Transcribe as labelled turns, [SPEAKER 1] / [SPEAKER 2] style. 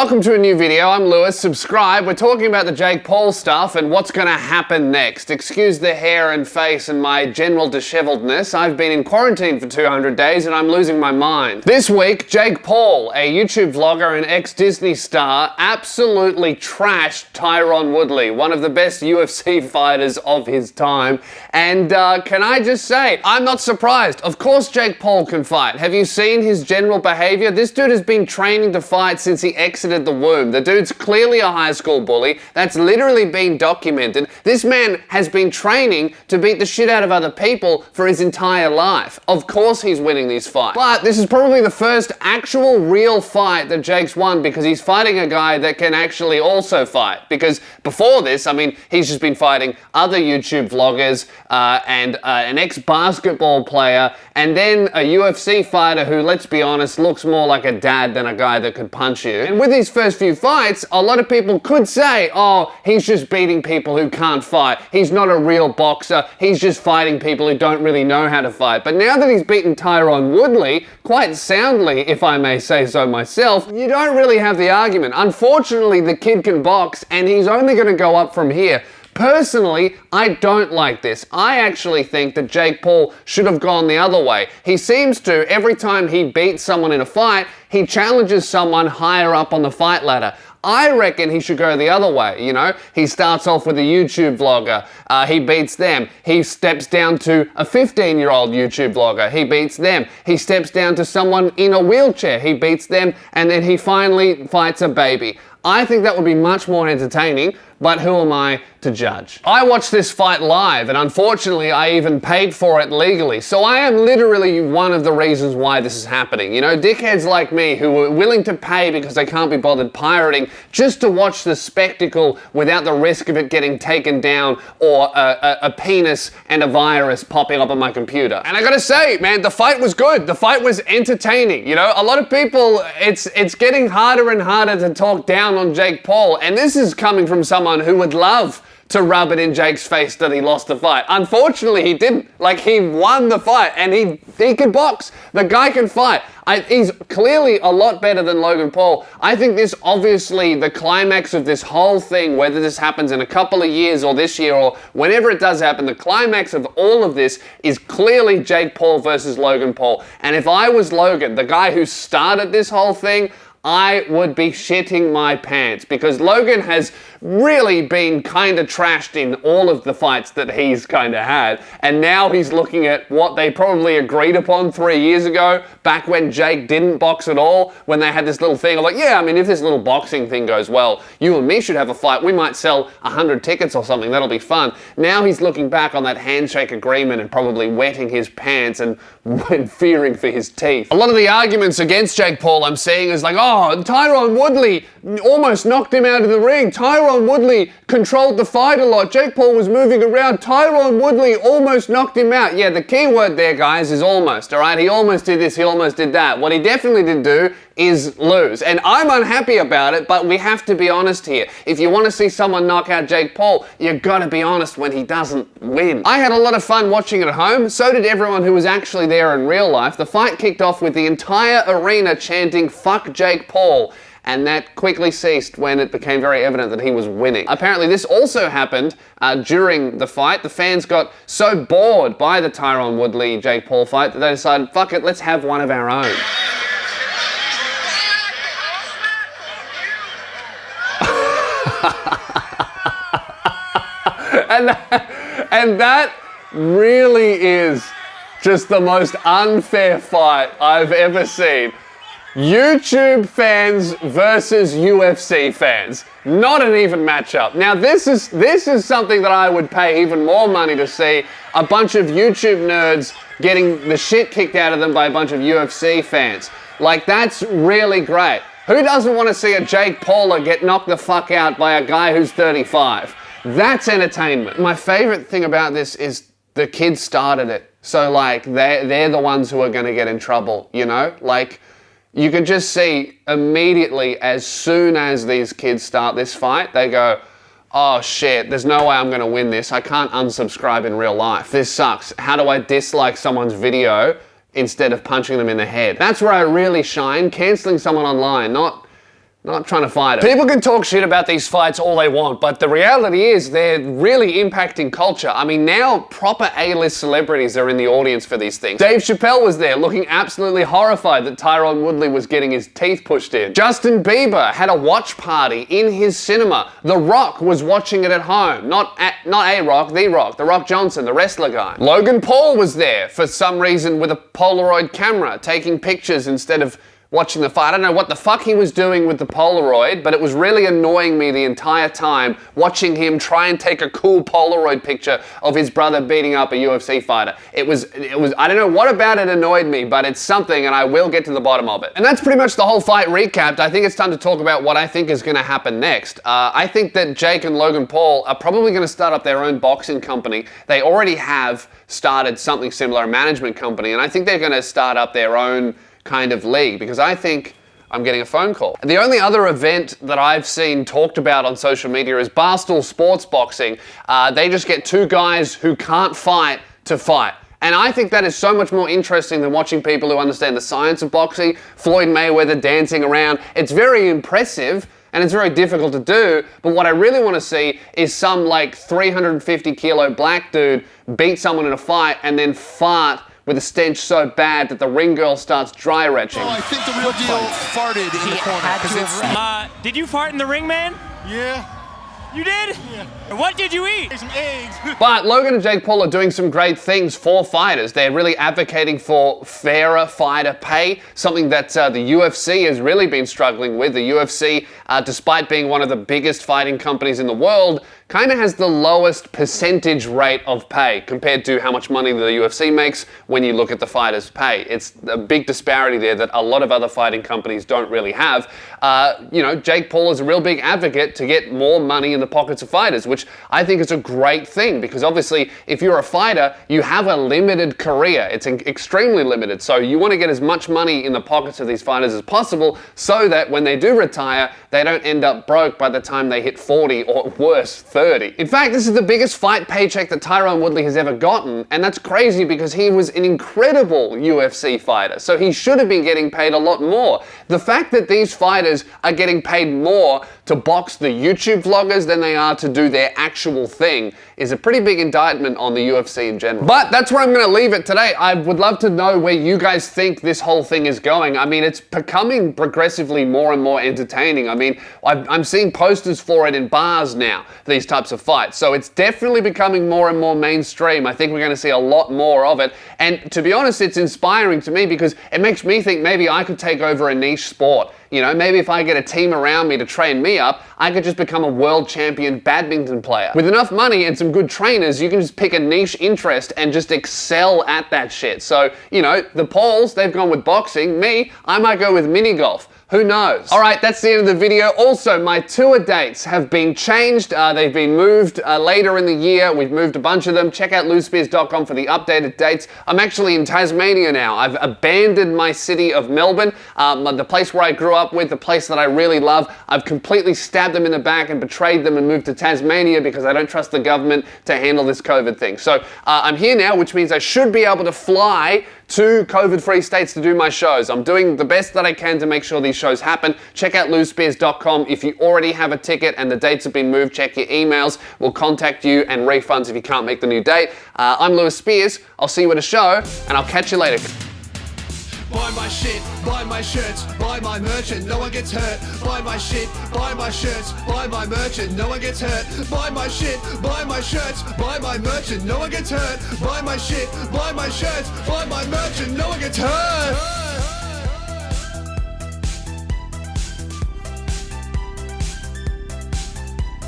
[SPEAKER 1] Welcome to a new video. I'm Lewis. Subscribe. We're talking about the Jake Paul stuff and what's going to happen next. Excuse the hair and face and my general disheveledness. I've been in quarantine for 200 days and I'm losing my mind. This week, Jake Paul, a YouTube vlogger and ex-Disney star, absolutely trashed Tyron Woodley, one of the best UFC fighters of his time. And can I just say, I'm not surprised. Of course Jake Paul can fight. Have you seen his general behavior? This dude has been training to fight since he exited the womb. The dude's clearly a high school bully. That's literally been documented. This man has been training to beat the shit out of other people for his entire life. Of course he's winning these fights. But this is probably the first actual real fight that Jake's won because he's fighting a guy that can actually also fight. Because before this, I mean, he's just been fighting other YouTube vloggers and an ex-basketball player and then a UFC fighter who, let's be honest, looks more like a dad than a guy that could punch you. And with these first few fights, a lot of people could say, oh, he's just beating people who can't fight. He's not a real boxer. He's just fighting people who don't really know how to fight. But now that he's beaten Tyron Woodley, quite soundly, if I may say so myself, you don't really have the argument. Unfortunately, the kid can box and he's only going to go up from here. Personally, I don't like this. I actually think that Jake Paul should have gone the other way. He seems to, every time he beats someone in a fight, he challenges someone higher up on the fight ladder. I reckon he should go the other way, you know? He starts off with a YouTube vlogger, he beats them. He steps down to a 15-year-old YouTube vlogger, he beats them. He steps down to someone in a wheelchair, he beats them, and then he finally fights a baby. I think that would be much more entertaining, but who am I to judge? I watched this fight live, and unfortunately I even paid for it legally, so I am literally one of the reasons why this is happening. You know, dickheads like me who are willing to pay because they can't be bothered pirating just to watch the spectacle without the risk of it getting taken down or a penis and a virus popping up on my computer. And I gotta say, man, the fight was good. The fight was entertaining. You know, a lot of people, it's getting harder and harder to talk down on Jake Paul, and this is coming from someone who would love to rub it in Jake's face that he lost the fight. Unfortunately, he didn't. Like, he won the fight, and he can box. The guy can fight. He's clearly a lot better than Logan Paul. I think this, obviously, the climax of this whole thing, whether this happens in a couple of years or this year or whenever it does happen, the climax of all of this is clearly Jake Paul versus Logan Paul. And if I was Logan, the guy who started this whole thing, I would be shitting my pants because Logan has really been kind of trashed in all of the fights that he's kind of had, and now he's looking at what they probably agreed upon 3 years ago, back when Jake didn't box at all, when they had this little thing of like, yeah, I mean, if this little boxing thing goes well, you and me should have a fight, we might sell 100 tickets or something, that'll be fun. Now he's looking back on that handshake agreement and probably wetting his pants and fearing for his teeth. A lot of the arguments against Jake Paul I'm seeing is like, oh, Tyron Woodley almost knocked him out of the ring. Tyron Woodley controlled the fight a lot. Jake Paul was moving around. Tyron Woodley almost knocked him out. Yeah, the key word there, guys, is almost, all right? He almost did this, he almost did that. What he definitely didn't do is lose. And I'm unhappy about it, but we have to be honest here. If you want to see someone knock out Jake Paul, you've got to be honest when he doesn't win. I had a lot of fun watching it at home. So did everyone who was actually there in real life. The fight kicked off with the entire arena chanting, "Fuck Jake Paul." And that quickly ceased when it became very evident that he was winning. Apparently this also happened during the fight. The fans got so bored by the Tyron Woodley-Jake Paul fight that they decided, fuck it, let's have one of our own. and that really is just the most unfair fight I've ever seen. YouTube fans versus UFC fans. Not an even matchup. Now this is something that I would pay even more money to see. A bunch of YouTube nerds getting the shit kicked out of them by a bunch of UFC fans. Like, that's really great. Who doesn't want to see a Jake Pauler get knocked the fuck out by a guy who's 35? That's entertainment. My favorite thing about this is the kids started it. So like, they're the ones who are gonna get in trouble, you know? Like, you can just see immediately as soon as these kids start this fight, they go, oh shit, there's no way I'm gonna win this. I can't unsubscribe in real life. This sucks. How do I dislike someone's video instead of punching them in the head? That's where I really shine, canceling someone online, not Not trying to fight it. People can talk shit about these fights all they want, but the reality is they're really impacting culture. I mean, now proper A-list celebrities are in the audience for these things. Dave Chappelle was there looking absolutely horrified that Tyron Woodley was getting his teeth pushed in. Justin Bieber had a watch party in his cinema. The Rock was watching it at home. Not A-Rock, The Rock. The Rock Johnson, the wrestler guy. Logan Paul was there for some reason with a Polaroid camera, taking pictures instead of watching the fight. I don't know what the fuck he was doing with the Polaroid, but it was really annoying me the entire time watching him try and take a cool Polaroid picture of his brother beating up a UFC fighter. It was, I don't know what about it annoyed me, but it's something and I will get to the bottom of it. And that's pretty much the whole fight recapped. I think it's time to talk about what I think is gonna happen next. I think that Jake and Logan Paul are probably gonna start up their own boxing company. They already have started something similar, a management company, and I think they're gonna start up their own kind of league, because I think I'm getting a phone call. And the only other event that I've seen talked about on social media is Barstool Sports Boxing. They just get two guys who can't fight to fight. And I think that is so much more interesting than watching people who understand the science of boxing, Floyd Mayweather dancing around. It's very impressive and it's very difficult to do, but what I really want to see is some like 350 kilo black dude beat someone in a fight and then fart with a stench so bad that the ring girl starts dry retching.
[SPEAKER 2] Oh, I think the real deal farted in the corner.
[SPEAKER 3] Did you fart in the ring, man?
[SPEAKER 2] Yeah.
[SPEAKER 3] You did?
[SPEAKER 2] Yeah.
[SPEAKER 3] What did you eat?
[SPEAKER 2] Some eggs.
[SPEAKER 1] But Logan and Jake Paul are doing some great things for fighters. They're really advocating for fairer fighter pay, something that the UFC has really been struggling with. The UFC, despite being one of the biggest fighting companies in the world, kind of has the lowest percentage rate of pay compared to how much money the UFC makes when you look at the fighters' pay. It's a big disparity there that a lot of other fighting companies don't really have. You know, Jake Paul is a real big advocate to get more money in the pockets of fighters, which I think is a great thing, because obviously if you're a fighter, you have a limited career. It's extremely limited. So you want to get as much money in the pockets of these fighters as possible so that when they do retire, they don't end up broke by the time they hit 40 or worse, 30. In fact, this is the biggest fight paycheck that Tyron Woodley has ever gotten, and that's crazy because he was an incredible UFC fighter, so he should have been getting paid a lot more. The fact that these fighters are getting paid more to box the YouTube vloggers than they are to do their actual thing is a pretty big indictment on the UFC in general. But that's where I'm going to leave it today. I would love to know where you guys think this whole thing is going. I mean, it's becoming progressively more and more entertaining. I mean, I'm seeing posters for it in bars now, these types of fights. So it's definitely becoming more and more mainstream. I think we're going to see a lot more of it. And to be honest, it's inspiring to me because it makes me think maybe I could take over a niche sport. You know, maybe if I get a team around me to train me up, I could just become a world champion badminton player. With enough money and some good trainers, you can just pick a niche interest and just excel at that shit. So, you know, the Pauls, they've gone with boxing. Me, I might go with mini golf. Who knows? All right, that's the end of the video. Also, my tour dates have been changed. They've been moved later in the year. We've moved a bunch of them. Check out loosespears.com for the updated dates. I'm actually in Tasmania now. I've abandoned my city of Melbourne, the place where I grew up with, the place that I really love. I've completely stabbed them in the back and betrayed them and moved to Tasmania because I don't trust the government to handle this COVID thing. So I'm here now, which means I should be able to fly to COVID-free states to do my shows. I'm doing the best that I can to make sure these shows happen. Check out loosespears.com. If you already have a ticket and the dates have been moved, check your emails. We'll contact you and refunds if you can't make the new date. I'm Lewis Spears. I'll see you at a show, and I'll catch you later.
[SPEAKER 2] Buy my shit, buy my shirts, buy my merchant, no one gets hurt. Buy my shit, buy my shirts, buy my merchant, no one gets hurt. Buy my shit, buy my shirts, buy my merchant, no one gets hurt. Buy my shit, buy my shirts, buy my merchant, no one gets hurt.